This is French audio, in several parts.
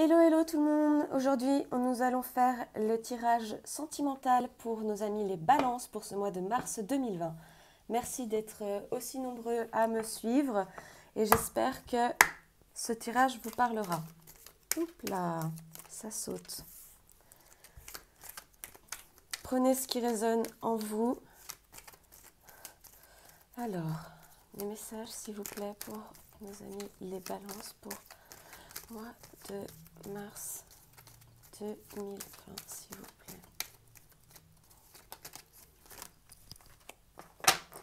Hello, hello tout le monde. Aujourd'hui, nous allons faire le tirage sentimental pour nos amis les balances pour ce mois de mars 2020. Merci d'être aussi nombreux à me suivre et j'espère que ce tirage vous parlera. Oups là, ça saute. Prenez ce qui résonne en vous. Alors, des messages s'il vous plaît pour nos amis les balances pour mois de mars 2020, s'il vous plaît.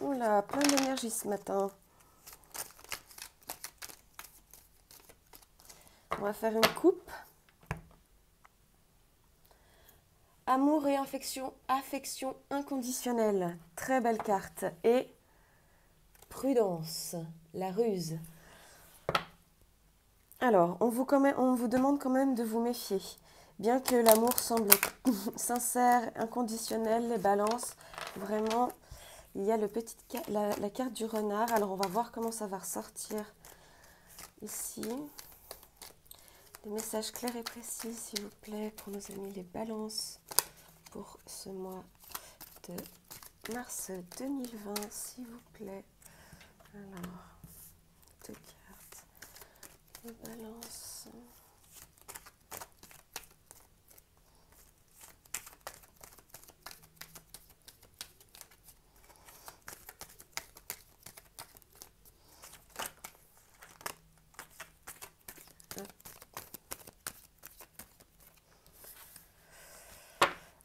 Oula, plein d'énergie ce matin. On va faire une coupe. Amour et affection inconditionnelle. Très belle carte. Et prudence, la ruse. Alors, on vous demande quand même de vous méfier. Bien que l'amour semble sincère, inconditionnel, les balances, vraiment, il y a la carte du renard. Alors, on va voir comment ça va ressortir ici. Des messages clairs et précis, s'il vous plaît, pour nos amis les balances, pour ce mois de mars 2020, s'il vous plaît. Alors, deux cartes. Les balances.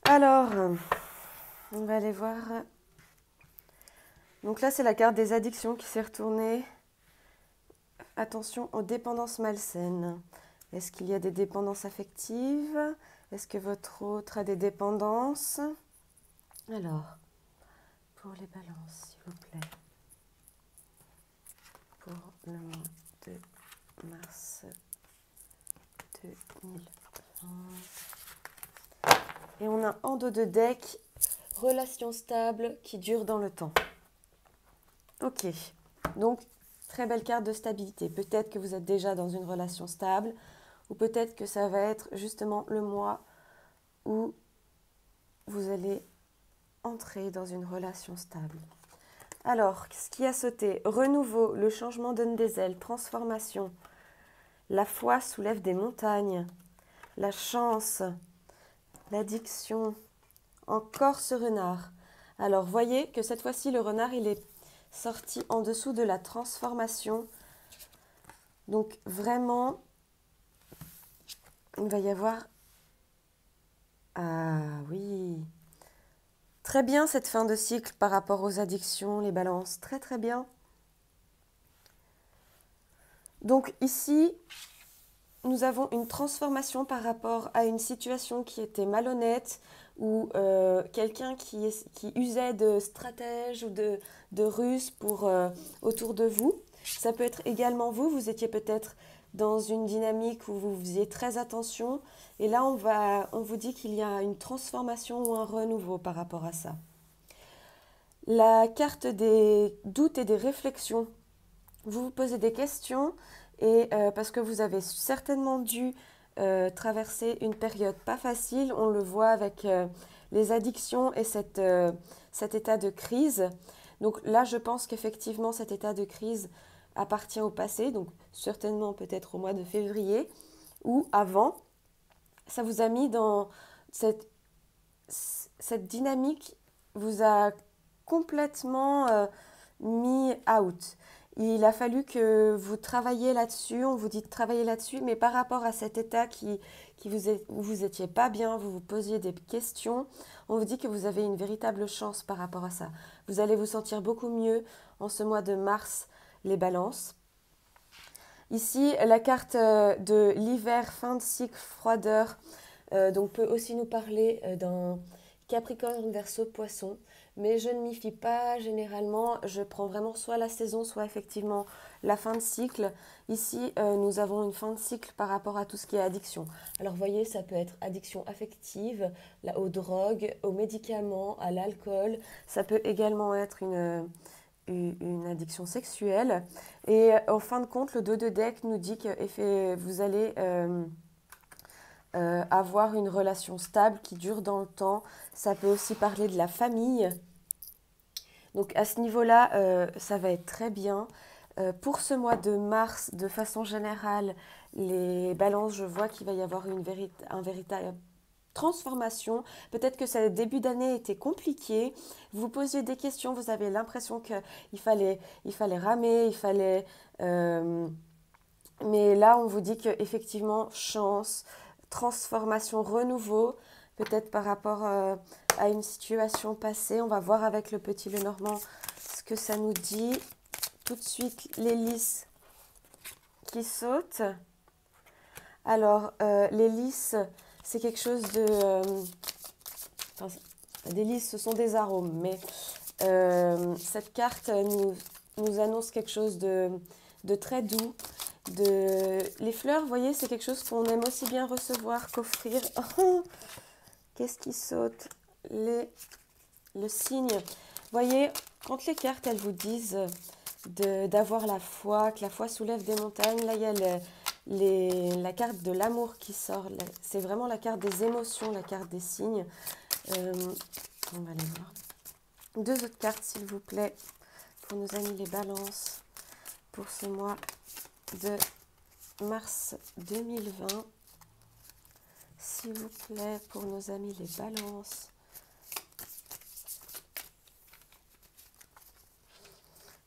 Alors, on va aller voir. Donc là, c'est la carte des addictions qui s'est retournée. Attention aux dépendances malsaines. Est-ce qu'il y a des dépendances affectives? Est-ce que votre autre a des dépendances? Alors, pour les balances, s'il vous plaît. Pour le mois de mars 2020. Et on a en dos de deck, relation stable qui dure dans le temps. Ok, donc très belle carte de stabilité. Peut-être que vous êtes déjà dans une relation stable ou peut-être que ça va être justement le mois où vous allez entrer dans une relation stable. Alors, ce qui a sauté? Renouveau, le changement donne des ailes, transformation. La foi soulève des montagnes. La chance, l'addiction. Encore ce renard. Alors, voyez que cette fois-ci, le renard, il est sorti en dessous de la transformation. Donc, vraiment, il va y avoir... Ah oui. Très bien cette fin de cycle par rapport aux addictions, les balances. Très, très bien. Donc, ici, nous avons une transformation par rapport à une situation qui était malhonnête ou quelqu'un qui usait de stratèges ou de ruses autour de vous. Ça peut être également vous étiez peut-être dans une dynamique où vous faisiez très attention et là on vous dit qu'il y a une transformation ou un renouveau par rapport à ça. La carte des doutes et des réflexions. Vous vous posez des questions et parce que vous avez certainement dû traverser une période pas facile, on le voit avec les addictions et cet état de crise. Donc là, je pense qu'effectivement, cet état de crise appartient au passé, donc certainement peut-être au mois de février ou avant. Ça vous a mis dans cette dynamique, vous a complètement mis out. Il a fallu que vous travailliez là-dessus, on vous dit de travailler là-dessus, mais par rapport à cet état où vous n'étiez pas bien, vous vous posiez des questions, on vous dit que vous avez une véritable chance par rapport à ça. Vous allez vous sentir beaucoup mieux en ce mois de mars, les balances. Ici, la carte de l'hiver, fin de cycle, froideur, donc peut aussi nous parler d'un Capricorne, Verseau, Poisson. Mais je ne m'y fie pas généralement, je prends vraiment soit la saison, soit effectivement la fin de cycle. Ici, nous avons une fin de cycle par rapport à tout ce qui est addiction. Alors, vous voyez, ça peut être addiction affective, aux drogues, aux médicaments, à l'alcool. Ça peut également être une addiction sexuelle. Et en fin de compte, le dos de deck nous dit que vous allez avoir une relation stable qui dure dans le temps. Ça peut aussi parler de la famille. Donc à ce niveau-là, ça va être très bien. Pour ce mois de mars, de façon générale, les balances, je vois qu'il va y avoir un véritable transformation. Peut-être que ce début d'année était compliqué. Vous posiez des questions, vous avez l'impression qu'il fallait ramer, mais là, on vous dit qu'effectivement, chance, transformation, renouveau, peut-être par rapport à une situation passée. On va voir avec le petit Lenormand ce que ça nous dit. Tout de suite, l'hélice qui saute. Alors, l'hélice, c'est quelque chose de... enfin, des lys, ce sont des arômes, mais cette carte nous annonce quelque chose de très doux. Les fleurs, vous voyez, c'est quelque chose qu'on aime aussi bien recevoir qu'offrir. Oh, qu'est-ce qui saute? Le signe. Vous voyez, quand les cartes, elles vous disent d'avoir la foi, que la foi soulève des montagnes, là, il y a la carte de l'amour qui sort. C'est vraiment la carte des émotions, la carte des signes. On va aller voir. 2 autres cartes, s'il vous plaît, pour nos amis les balances, pour ce mois de mars 2020. S'il vous plaît, pour nos amis les balances.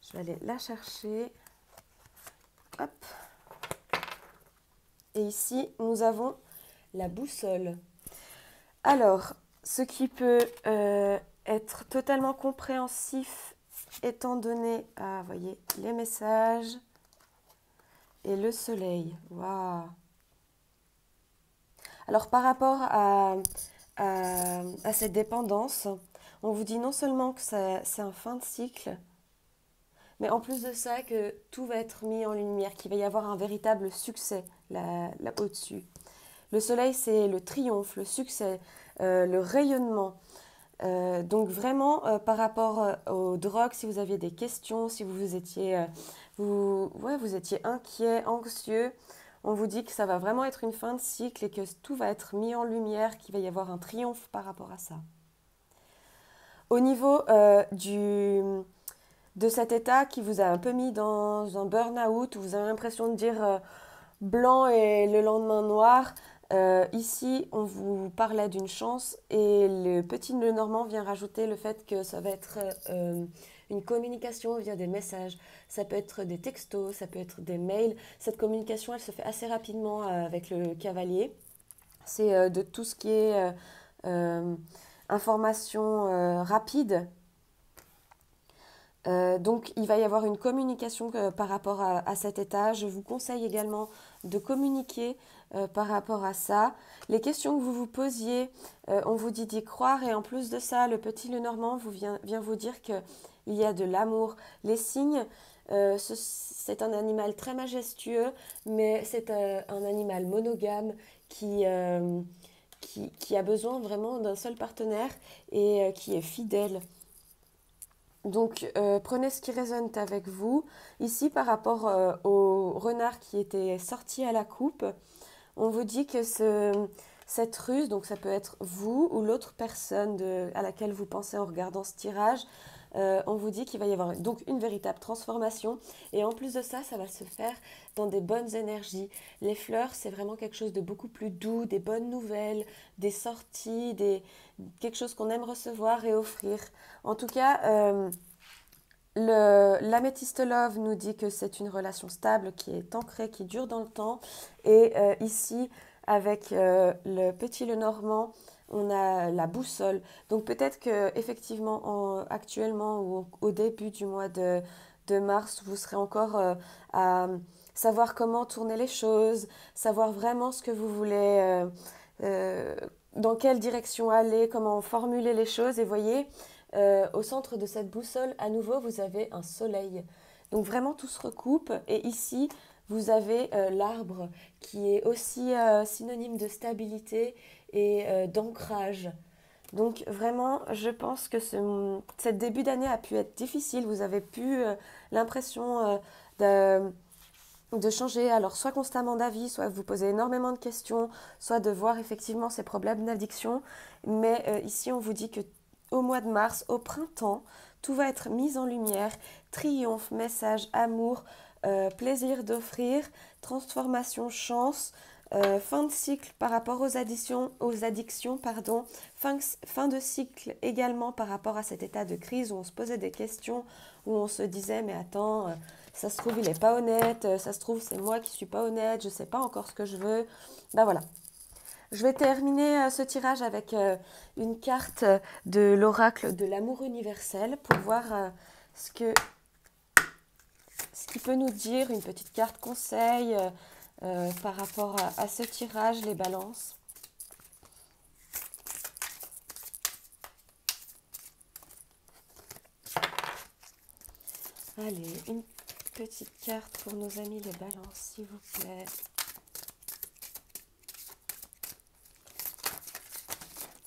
Je vais aller la chercher. Hop. Et ici, nous avons la boussole. Alors, ce qui peut être totalement compréhensif étant donné, vous voyez, les messages et le soleil. Waouh! Alors, par rapport à cette dépendance, on vous dit non seulement que c'est un fin de cycle, mais en plus de ça, que tout va être mis en lumière, qu'il va y avoir un véritable succès là au-dessus. Le soleil, c'est le triomphe, le succès, le rayonnement. Donc vraiment, par rapport aux drogues, si vous aviez des questions, si vous étiez, vous étiez inquiet, anxieux, on vous dit que ça va vraiment être une fin de cycle et que tout va être mis en lumière, qu'il va y avoir un triomphe par rapport à ça. Au niveau de cet état qui vous a un peu mis dans un burn-out, où vous avez l'impression de dire blanc et le lendemain noir, ici on vous parlait d'une chance et le petit Lenormand vient rajouter le fait que ça va être une communication via des messages. Ça peut être des textos, ça peut être des mails. Cette communication, elle se fait assez rapidement avec le cavalier. C'est de tout ce qui est information rapide. Donc, il va y avoir une communication par rapport à cet état. Je vous conseille également de communiquer par rapport à ça. Les questions que vous vous posiez, on vous dit d'y croire. Et en plus de ça, le petit Lenormand vient vous dire qu'il y a de l'amour. Les signes, c'est un animal très majestueux, mais c'est un animal monogame qui a besoin vraiment d'un seul partenaire et qui est fidèle. Donc, prenez ce qui résonne avec vous. Ici, par rapport au renard qui était sorti à la coupe, on vous dit que cette ruse, donc ça peut être vous ou l'autre personne à laquelle vous pensez en regardant ce tirage, on vous dit qu'il va y avoir donc une véritable transformation. Et en plus de ça, ça va se faire dans des bonnes énergies. Les fleurs, c'est vraiment quelque chose de beaucoup plus doux, des bonnes nouvelles, des sorties, quelque chose qu'on aime recevoir et offrir. En tout cas, l'améthyste love nous dit que c'est une relation stable qui est ancrée, qui dure dans le temps. Et ici, avec le petit Lenormand, on a la boussole. Donc peut-être que effectivement, actuellement ou au début du mois de mars, vous serez encore à savoir comment tourner les choses, savoir vraiment ce que vous voulez, dans quelle direction aller, comment formuler les choses. Et voyez, au centre de cette boussole, à nouveau, vous avez un soleil. Donc vraiment, tout se recoupe. Et ici, vous avez l'arbre qui est aussi synonyme de stabilité et d'ancrage. Donc vraiment, je pense que ce début d'année a pu être difficile. Vous avez pu l'impression de changer, alors soit constamment d'avis, soit vous posez énormément de questions, soit de voir effectivement ces problèmes d'addiction. Mais ici, on vous dit que au mois de mars, au printemps, tout va être mis en lumière, triomphe, message, amour, plaisir d'offrir, transformation, chance, fin de cycle par rapport aux addictions, pardon, fin de cycle également par rapport à cet état de crise où on se posait des questions, où on se disait mais attends, ça se trouve il n'est pas honnête, ça se trouve c'est moi qui ne suis pas honnête, je ne sais pas encore ce que je veux. Ben voilà. Je vais terminer ce tirage avec une carte de l'oracle de l'amour universel pour voir ce qu'il peut nous dire, une petite carte conseil par rapport à ce tirage, les balances. Allez, une petite carte pour nos amis les balances, s'il vous plaît.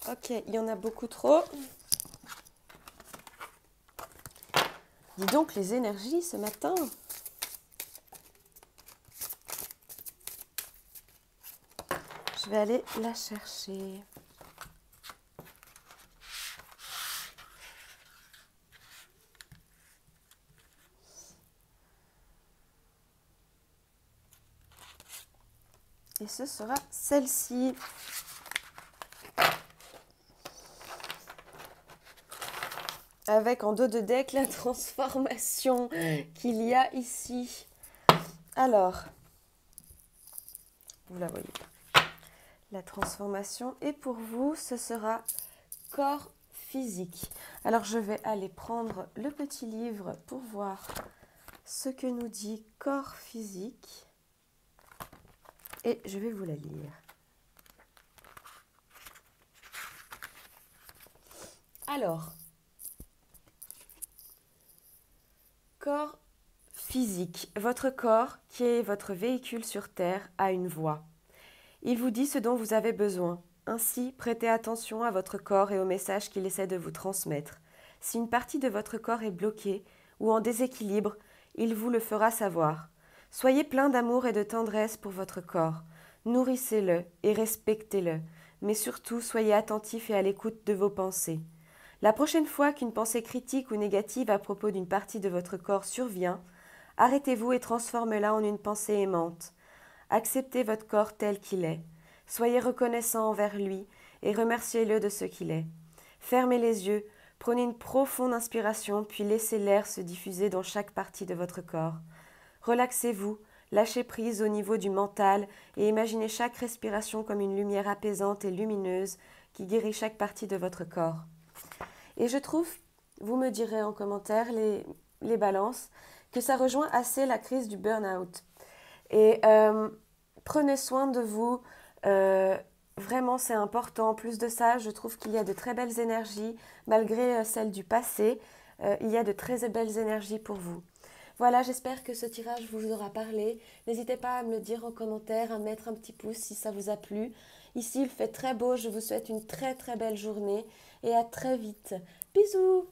Ok, il y en a beaucoup trop. Dis donc les énergies ce matin. Je vais aller la chercher. Et ce sera celle-ci. Avec en dos de deck la transformation qu'il y a ici. Alors, vous la voyez pas. La transformation. Et pour vous, ce sera corps physique. Alors, je vais aller prendre le petit livre pour voir ce que nous dit corps physique. Et je vais vous la lire. Alors, corps physique. Votre corps, qui est votre véhicule sur Terre, a une voix. Il vous dit ce dont vous avez besoin. Ainsi, prêtez attention à votre corps et au message qu'il essaie de vous transmettre. Si une partie de votre corps est bloquée ou en déséquilibre, il vous le fera savoir. Soyez plein d'amour et de tendresse pour votre corps. Nourrissez-le et respectez-le, mais surtout soyez attentif et à l'écoute de vos pensées. La prochaine fois qu'une pensée critique ou négative à propos d'une partie de votre corps survient, arrêtez-vous et transformez-la en une pensée aimante. Acceptez votre corps tel qu'il est. Soyez reconnaissant envers lui et remerciez-le de ce qu'il est. Fermez les yeux, prenez une profonde inspiration, puis laissez l'air se diffuser dans chaque partie de votre corps. Relaxez-vous, lâchez prise au niveau du mental et imaginez chaque respiration comme une lumière apaisante et lumineuse qui guérit chaque partie de votre corps. Et je trouve, vous me direz en commentaire, les balances, que ça rejoint assez la crise du burn-out. Et prenez soin de vous, vraiment c'est important. En plus de ça, je trouve qu'il y a de très belles énergies, malgré celles du passé, il y a de très belles énergies pour vous. Voilà, j'espère que ce tirage vous aura parlé. N'hésitez pas à me le dire en commentaire, à mettre un petit pouce si ça vous a plu. Ici, il fait très beau, je vous souhaite une très très belle journée et à très vite. Bisous!